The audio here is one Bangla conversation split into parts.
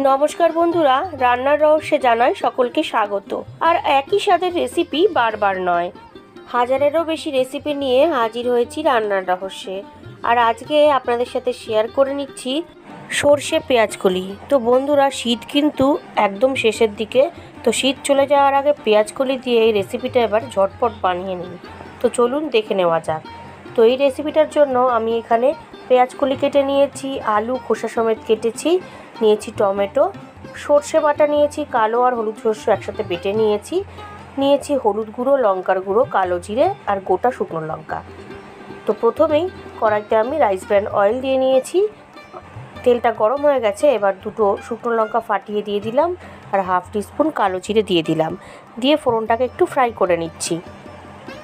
নমস্কার বন্ধুরা, রান্নার রহস্যে জানাই সকলকে স্বাগত। আর একই স্বাদের রেসিপি বারবার নয়, হাজারেরও বেশি রেসিপি নিয়ে হাজির হয়েছি রান্নার রহস্যে। আর আজকে আপনাদের সাথে শেয়ার করে নিচ্ছি সর্ষে পেঁয়াজকলি। তো বন্ধুরা, শীত কিন্তু একদম শেষের দিকে, তো শীত চলে যাওয়ার আগে পেঁয়াজকলি দিয়ে এই রেসিপিটা এবার ঝটপট বানিয়ে নিন। তো চলুন দেখে নেওয়া যাক। তো এই রেসিপিটার জন্য আমি এখানে পেঁয়াজকলি কেটে নিয়েছি, আলু খোসা সমেত কেটেছি, নিয়েছি টমেটো, সর্ষে বাটা নিয়েছি, কালো আর হলুদ সর্ষে একসাথে বেটে নিয়েছি হলুদ গুঁড়ো, লঙ্কার গুঁড়ো, কালো জিরে আর গোটা শুকনো লঙ্কা। তো প্রথমেই কড়াইতে আমি রাইস ব্র্যান্ড অয়েল দিয়ে নিয়েছি। তেলটা গরম হয়ে গেছে, এবার দুটো শুকনো লঙ্কা ফাটিয়ে দিয়ে দিলাম আর হাফ টিস্পুন কালো জিরে দিয়ে দিলাম। দিয়ে ফোড়নটাকে একটু ফ্রাই করে নিচ্ছি।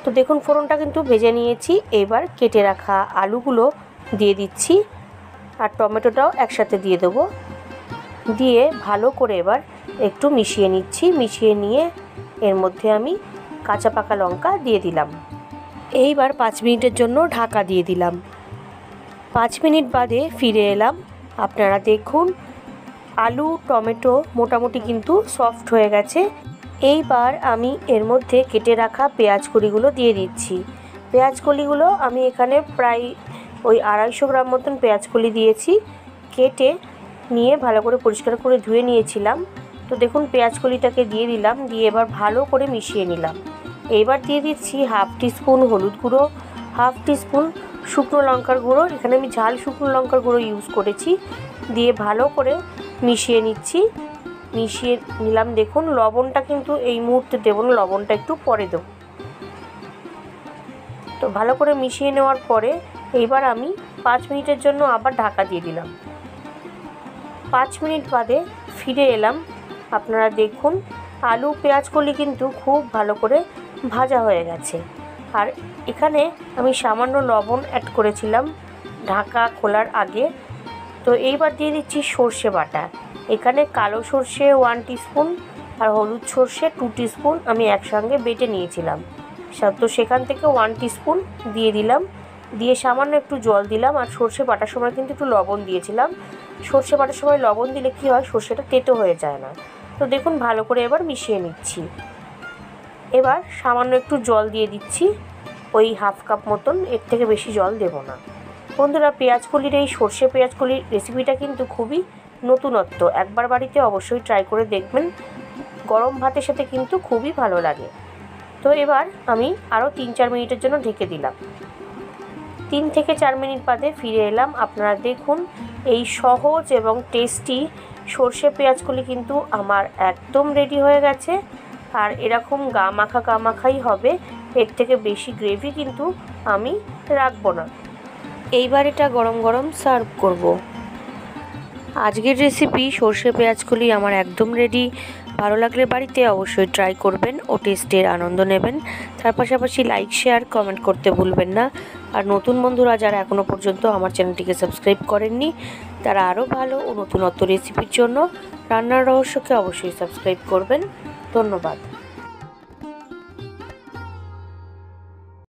তো দেখুন ফোড়নটা কিন্তু ভেজে নিয়েছি। এবার কেটে রাখা আলুগুলো দিয়ে দিচ্ছি আর টমেটোটাও একসাথে দিয়ে দেবো। দিয়ে ভালো করে এবার একটু মিশিয়ে নিচ্ছি। মিশিয়ে নিয়ে এর মধ্যে আমি কাঁচা পাকা লঙ্কা দিয়ে দিলাম। এইবার 5 মিনিটের জন্য ঢাকা দিয়ে দিলাম। 5 মিনিট বাদে ফিরে এলাম। আপনারা দেখুন আলু টমেটো মোটামুটি কিন্তু সফট হয়ে গেছে। এইবার আমি এর মধ্যে কেটে রাখা পেঁয়াজকলিগুলো দিয়ে দিচ্ছি। পেঁয়াজকলিগুলো আমি এখানে প্রায় ওই 250 গ্রাম মতন পেঁয়াজকলি দিয়েছি। কেটে নিয়ে ভালো করে পরিষ্কার করে ধুয়ে নিয়েছিলাম। তো দেখুন পেঁয়াজকলিটাকে দিয়ে দিলাম। দিয়ে এবার ভালো করে মিশিয়ে নিলাম। এইবার দিয়ে দিচ্ছি হাফ টিস্পুন হলুদ গুঁড়ো, হাফ টিস্পুন শুকনো লঙ্কার গুঁড়ো। এখানে আমি ঝাল শুকনো লঙ্কার গুঁড়ো ইউজ করেছি। দিয়ে ভালো করে মিশিয়ে নিচ্ছি। মিশিয়ে নিলাম। দেখুন লবণটা কিন্তু এই মুহূর্তে দেবো না, লবণটা একটু পরে দেবো। তো ভালো করে মিশিয়ে নেওয়ার পরে এইবার আমি 5 মিনিটের জন্য আবার ঢাকা দিয়ে দিলাম। 5 মিনিট বাদে ফিরে এলাম। আপনারা দেখুন আলু পেঁয়াজকলি কিন্তু খুব ভালো করে ভাজা হয়ে গেছে। আর এখানে আমি সামান্য লবণ অ্যাড করেছিলাম ঢাকা খোলার আগে। তো এইবার দিয়ে দিচ্ছি সর্ষে বাটা। এখানে কালো সর্ষে 1 টিস্পুন আর হলুদ সর্ষে 2 টিস্পুন আমি একসঙ্গে বেটে নিয়েছিলাম। তো সেখান থেকে 1 টিস্পুন দিয়ে দিলাম। দিয়ে সামান্য একটু জল দিলাম। আর সর্ষে বাটার সময় কিন্তু একটু লবণ দিয়েছিলাম। সর্ষে বাটার সময় লবণ দিলে কী হয়, সর্ষেটা তেতো হয়ে যায় না। তো দেখুন ভালো করে এবার মিশিয়ে নিচ্ছি। এবার সামান্য একটু জল দিয়ে দিচ্ছি, ওই হাফ কাপ মতন, এর থেকে বেশি জল দেব না। বন্ধুরা, পেঁয়াজকলির এই সর্ষে পেঁয়াজকলির রেসিপিটা কিন্তু খুবই নতুনত্ব। একবার বাড়িতে অবশ্যই ট্রাই করে দেখবেন। গরম ভাতের সাথে কিন্তু খুবই ভালো লাগে। তো এবার আমি আরও 3-4 মিনিটের জন্য ঢেকে দিলাম। 3 থেকে 4 মিনিট বাদে ফিরে এলাম। আপনারা দেখুন এই সহজ এবং টেস্টি সর্ষে পেঁয়াজকলি কিন্তু আমার একদম রেডি হয়ে গেছে। আর এরকম গা মাখাই হবে, এর থেকে বেশি গ্রেভি কিন্তু আমি রাখবো না। এইবার এটা গরম গরম সার্ভ করব। আজকের রেসিপি সর্ষে পেঁয়াজকলি আমার একদম রেডি। ভালো লাগলে বাড়িতে অবশ্যই ট্রাই করবেন ও টেস্টের আনন্দ নেবেন। তার পাশাপাশি লাইক শেয়ার কমেন্ট করতে ভুলবেন না। আর নতুন বন্ধুরা যারা এখনও পর্যন্ত আমার চ্যানেলটিকে সাবস্ক্রাইব করেননি, তারা আরও ভালো ও নতুনত্ব রেসিপির জন্য রান্নার রহস্যকে অবশ্যই সাবস্ক্রাইব করবেন। ধন্যবাদ।